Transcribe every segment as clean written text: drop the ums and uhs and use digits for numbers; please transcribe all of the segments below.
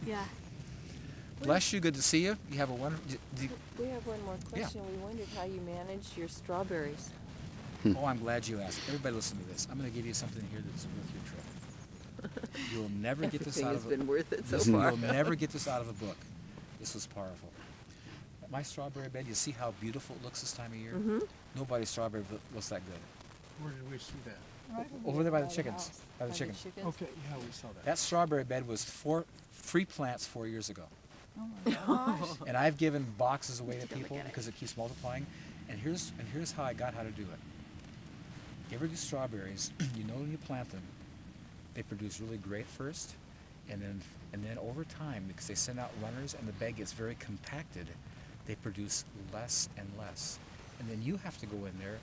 Yeah. Bless you. Good to see you. You have a wonderful. We have one more question. We wondered how you managed your strawberries. Oh, I'm glad you asked. Everybody, listen to this. I'm going to give you something here that's worth your trip. You'll never get this out of. Everything has been worth it so Listen, far. You'll never get this out of a book. This was powerful. My strawberry bed. You see how beautiful it looks this time of year? Nobody's strawberry looks that good. Where did we see that? Over there by the chickens. By the chickens. Okay, yeah, we saw that. That strawberry bed was free plants 4 years ago. Oh my gosh. And I've given boxes away to people because it keeps multiplying. And here's how I got how to do it. You ever do strawberries? You know when you plant them, they produce really great first, and then over time, because they send out runners and the bed gets very compacted, they produce less and less. And then you have to go in there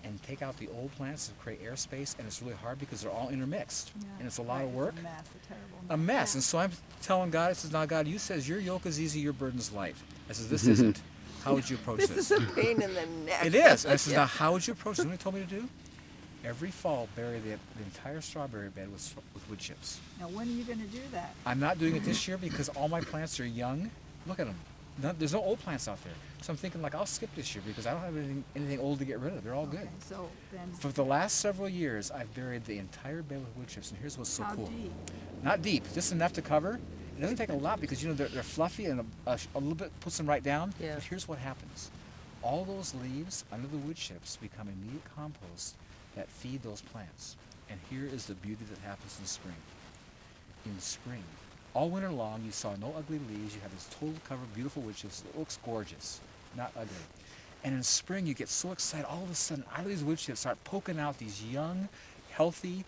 and take out the old plants and create airspace, and it's really hard because they're all intermixed, and it's a lot of work. It's a mess, a terrible mess. A mess. And so I'm telling God, I says, now God, you says your yoke is easy, your burden's light. I says, this isn't. How would you approach this? This is a pain in the neck. It is. I says, now how would you approach it? You know what he told me to do? Every fall, bury the entire strawberry bed with wood chips. Now, when are you going to do that? I'm not doing it this year because all my plants are young. Look at them. There's no old plants out there. So I'm thinking, like, I'll skip this year because I don't have anything old to get rid of. They're all good. So then, For the last several years, I've buried the entire bed with wood chips, and here's what's so how cool. deep? Not deep, just enough to cover. It doesn't take a lot because, you know, they're fluffy, and a little bit puts them right down. Yeah. But here's what happens. All those leaves under the wood chips become immediate compost that feed those plants. And here is the beauty that happens in spring. In spring, all winter long, you saw no ugly leaves. You have this total cover of beautiful wood chips. It looks gorgeous, not ugly. And in spring, you get so excited. All of a sudden, out of these wood chips start poking out these young, healthy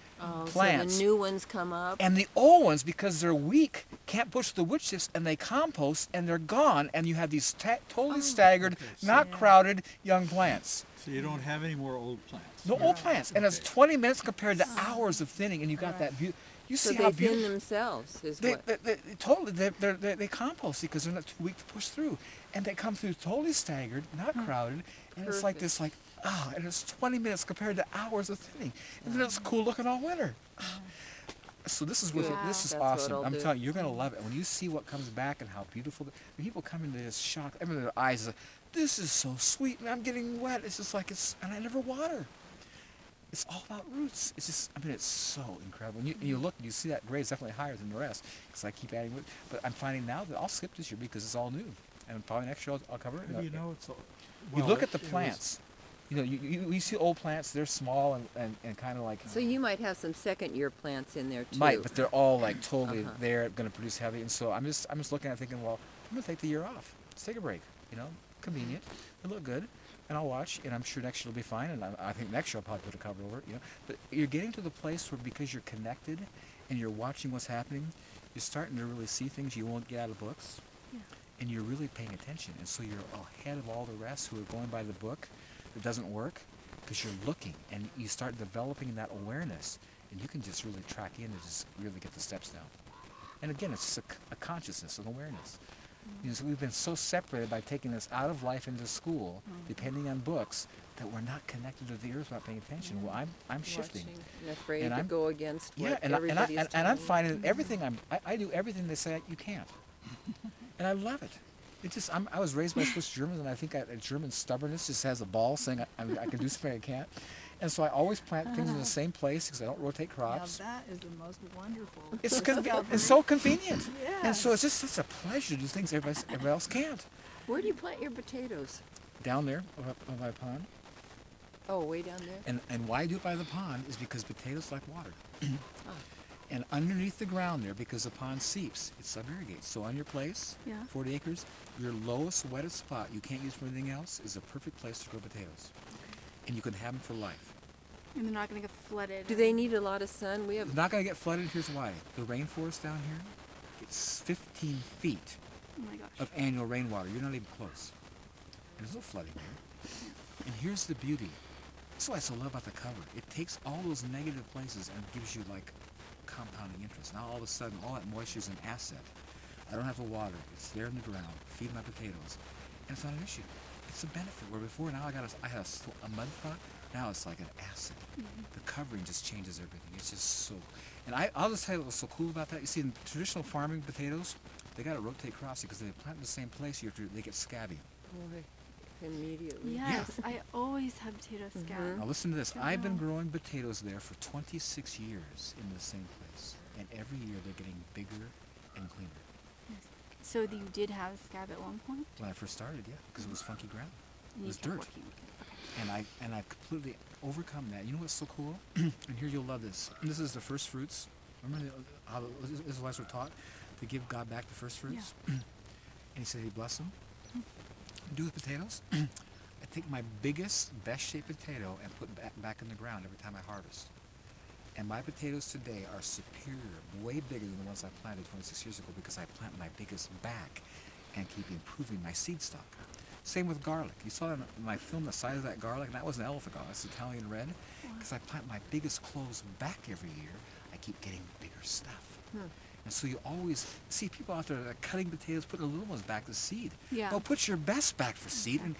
plants. So the new ones come up. And the old ones, because they're weak, can't push the wood chips, and they compost, and they're gone. And you have these totally staggered, not crowded young plants. So you don't have any more old plants? No old plants. And it's 20 minutes compared to hours of thinning, and you got that beauty. You So see they how thin beautiful. themselves, is They, what? totally, they compost because they're not too weak to push through. And they come through totally staggered, not crowded, and it's like this, like, and it's 20 minutes compared to hours of thinning. And then it's cool looking all winter. So this is Good. this is That's what awesome. I'll I'm do. telling you, you're gonna love it when you see what comes back and how beautiful. When people come into this shock, I mean, their eyes, like, this is so sweet, and I'm getting wet. It's just like and I never water. It's all about roots. It's just, I mean, it's so incredible. And you look, and you see that grade is definitely higher than the rest because I keep adding wood. But I'm finding now that I'll skip this year because it's all new, and probably next year I'll cover it. How do you know it's all, You well, look at the it was- plants. You know, you see old plants. They're small and kind of like. So you might have some second-year plants in there too. Might, but they're all like totally they're going to produce heavy, and so I'm just looking at it thinking, well, I'm going to take the year off. Let's take a break. You know, convenient. They look good, and I'll watch, and I'm sure next year will be fine, and I think next year I'll probably put a cover over it. You know, but you're getting to the place where because you're connected, and you're watching what's happening, you're starting to really see things you won't get out of books, and you're really paying attention, and so you're ahead of all the rest who are going by the book that doesn't work. Because you're looking and you start developing that awareness, and you can just really track in and just really get the steps down. And again, it's just a consciousness, an awareness. You know, so we've been so separated by taking us out of life into school, depending on books, that we're not connected to the earth without paying attention. Well, I'm shifting. Watching and afraid And to I'm- go against Yeah, what and everybody is I'm telling finding that everything I do everything they say you can't, and I love it. It just I was raised by Swiss Germans, and I think a German stubbornness just has a ball saying I can do something I can't, and so I always plant things in the same place because I don't rotate Now crops. that is the most wonderful. It's discovery. it's so convenient, and so it's Yes. just such a pleasure to do things everybody else can't. Where do you plant your potatoes? Down there over by the pond, Oh, way down there? and why I do it by the pond is because potatoes like water. And underneath the ground there, because the pond seeps, it sub-irrigates. So on your place, 40 acres, your lowest, wettest spot you can't use for anything else is a perfect place to grow potatoes. And you can have them for life. And they're not going to get flooded. Do they need a lot of sun? We have. They're not going to get flooded. Here's why. The rainforest down here, it's 15 feet Oh my gosh. of annual rainwater. You're not even close. And there's no flooding here. And here's the beauty. That's what I so love about the cover. It takes all those negative places and gives you like compounding interest. Now all of a sudden, all that moisture is an asset. I don't have to water. It's there in the ground. Feed my potatoes. And it's not an issue. It's a benefit. Where before now I had a mud pot. Now it's like an asset. The covering just changes everything. It's just so. And I'll just tell you what's so cool about that. You see, in traditional farming potatoes, they got to rotate across because if they plant in the same place, they get scabby. Boy, immediately. Yes, I always have potato scab. Now listen to this. Don't I've been know. growing potatoes there for 26 years in the same place. And every year they're getting bigger and cleaner. Yes. So you did have scab at one point? When I first started, yeah, because it was funky ground. And It you was kept dirt. working with it. And I've completely overcome that. You know what's so cool? And here you'll love this. This is the first fruits. Remember how the Israelites were taught to give God back the first fruits? And he said he'd bless them. Do with potatoes. I take my biggest, best shaped potato and put it back in the ground every time I harvest. And my potatoes today are superior, way bigger than the ones I planted 26 years ago because I plant my biggest back and keep improving my seed stock. Same with garlic. You saw in my film the size of that garlic, and that wasn't elephant garlic, it's Italian red. Because I plant my biggest cloves back every year, I keep getting bigger stuff. And so you always see people out there that are cutting potatoes, putting the little ones back to seed. Yeah. Well, put your best back for seed and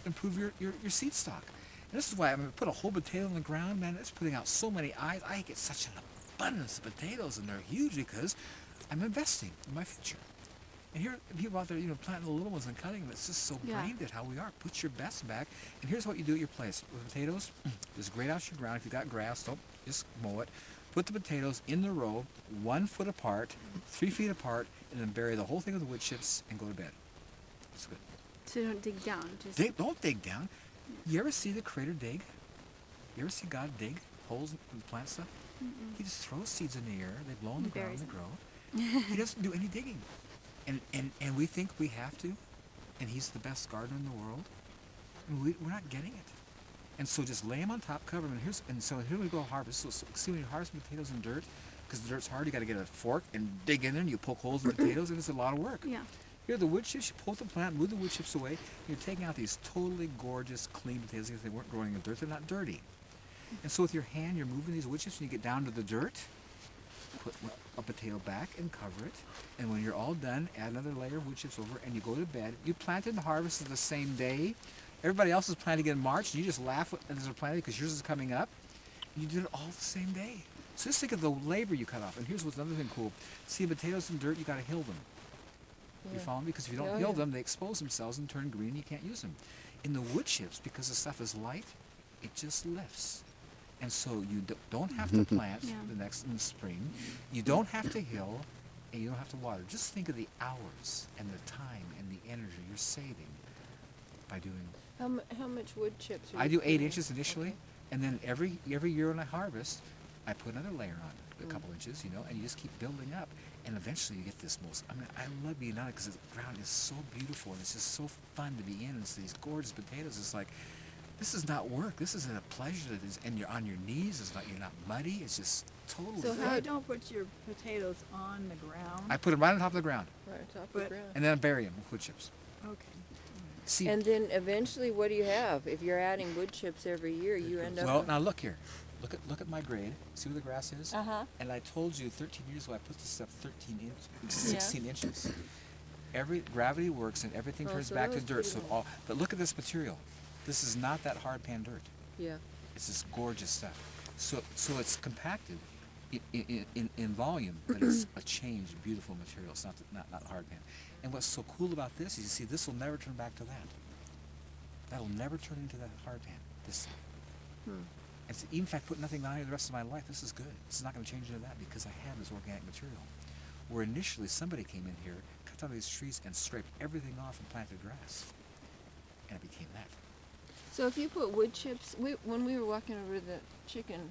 improve your seed stock. And this is why I'm going to put a whole potato in the ground, man. It's putting out so many eyes. I get such an abundance of potatoes, and they're huge because I'm investing in my future. And here, people out there, planting the little ones and cutting them. It's just so brain dead how we are. Put your best back. And here's what you do at your place. With potatoes, just grate out your ground. If you got grass, don't just mow it. Put the potatoes in the row, 1 foot apart, 3 feet apart, and then bury the whole thing with the wood chips and go to bed. It's good. So don't dig down. Just Don't dig down. You ever see the Creator dig? You ever see God dig holes in the plant stuff? He just throws seeds in the air. They blow on the ground and they grow. He doesn't do any digging. And we think we have to, and he's the best gardener in the world, and we're not getting it. And so just lay them on top, cover them, and so here we go harvest. So see when you harvest potatoes in dirt, because the dirt's hard, you got to get a fork and dig in there, and you poke holes in the potatoes, and it's a lot of work. Yeah. Here are the wood chips. You pull the plant, move the wood chips away, and you're taking out these totally gorgeous, clean potatoes because they weren't growing in dirt. They're not dirty. And so with your hand, you're moving these wood chips, and you get down to the dirt, put a potato back and cover it, and when you're all done, add another layer of wood chips over, and you go to bed. You planted and harvested the same day. Everybody else is planting in March, and you just laugh as they're planting because yours is coming up. You did it all the same day. So just think of the labor you cut off. And here's what's another thing cool. See, potatoes in dirt, you got to hill them. You follow me? Because if you don't hill them, they expose themselves and turn green. You can't use them. In the wood chips, because the stuff is light, it just lifts. And so you don't have to plant in the spring. You don't have to hill, and you don't have to water. Just think of the hours and the time and the energy you're saving by doing. How much wood chips are I you do 8 putting? inches initially, and then every year when I harvest, I put another layer on, a couple inches, and you just keep building up, and eventually you get this I love being on it because the ground is so beautiful, and it's just so fun to be in, and it's these gorgeous potatoes. It's like, this is not work. This is a pleasure. And you're on your knees. You're not muddy. It's just totally So fun. you don't put your potatoes on the ground? I put them right on top of the ground, Right on top of the But- ground. and then I bury them with wood chips. Okay. See, And then eventually, what do you have? If you're adding wood chips every year, you end up. well, now look here. Look at my grade. See where the grass is? Uh-huh. And I told you 13 years ago I put this stuff 16 inches. Every gravity works and everything Oh, turns so back that to was dirt. pretty So low. but look at this material. This is not that hard pan dirt. Yeah. It's this gorgeous stuff. So it's compacted in volume, but it's a changed, beautiful material. It's not hard pan. And what's so cool about this is, you see, this will never turn back to that. That'll never turn into that hard pan. This stuff. And so, even if I put nothing on it the rest of my life, this is good. This is not going to change into that because I have this organic material. Where initially somebody came in here, cut down these trees, and scraped everything off and planted grass. And it became that. So if you put wood chips, when we were walking over the chicken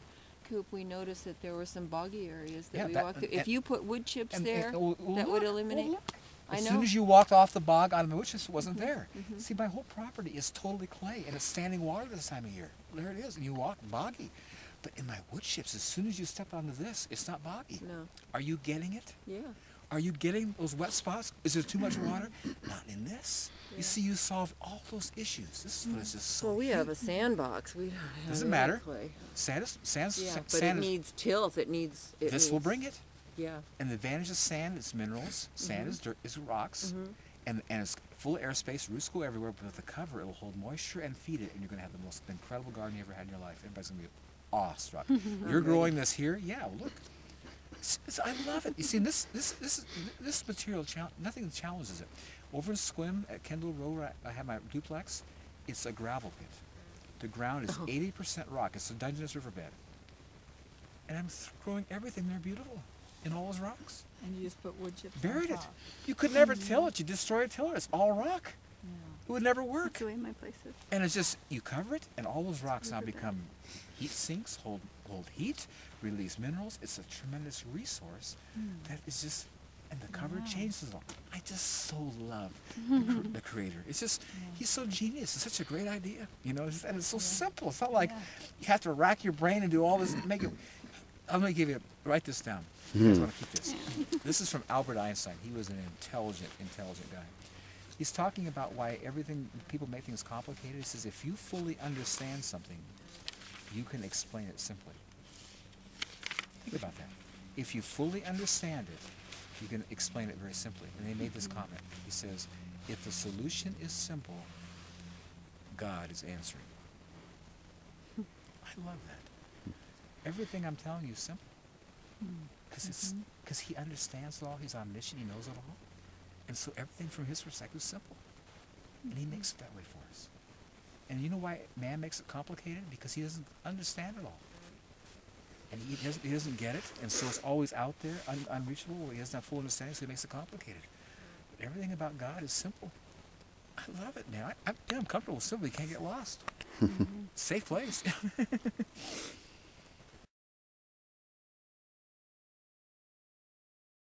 coop, we noticed that there were some boggy areas that Yeah, we that- walked through. and- If you put wood chips And- there, well, that would look, eliminate. look. I As know. soon as you walked off the bog on the wood chips, it wasn't there. See, my whole property is totally clay, and it's standing water this time of year. There it is, and you walk boggy. But in my wood chips, as soon as you step onto this, it's not boggy. No. Are you getting it? Yeah. Are you getting those wet spots? Is there too much water? Not in this. Yeah. You see, you solved all those issues. This is what is just so Well, we have a huge. sandbox. We don't have Doesn't any matter. clay. Sand's Yeah, but sand it is, needs tilth. It needs. this will bring it. Yeah. And the advantage of sand is minerals. Sand is dirt, is rocks. And it's full of airspace. Roots go everywhere, but with the cover, it'll hold moisture and feed it, and you're going to have the most incredible garden you ever had in your life. Everybody's going to be awestruck. You're growing this here? Yeah, well, look. I love it. You see, this material, nothing challenges it. Over in Squim at Kendall Road, where I have my duplex, it's a gravel pit. The ground is 80% rock. It's a Dungeness riverbed. And I'm throwing everything there beautiful in all those rocks. And you just put wood chips Buried on it. top. You could never till it. You destroy a tiller. It's all rock. Yeah. It would never work. That's the way my place is. And it's just, you cover it, and all those rocks now become heat sinks, hold heat, release minerals. It's a tremendous resource that is just, and the cover changes it all. I just so love the creator. It's just, he's so genius. It's such a great idea, you know, and it's so simple. It's not like you have to rack your brain and do all this, make it. I'm going to give you, write this down. You guys want to keep this. This is from Albert Einstein. He was an intelligent guy. He's talking about why people make things complicated. He says, if you fully understand something, you can explain it simply. Think about that. If you fully understand it, you can explain it very simply. And they made this comment. He says, if the solution is simple, God is answering. I love that. Everything I'm telling you is simple. Because he understands it all. He's omniscient. He knows it all. And so everything from his perspective is simple. And he makes it that way for us. And you know why man makes it complicated? Because he doesn't understand it all. And he doesn't get it. And so it's always out there, unreachable, where he doesn't have full understanding, so he makes it complicated. But everything about God is simple. I love it, man. I'm comfortable with simple. You can't get lost. Safe place.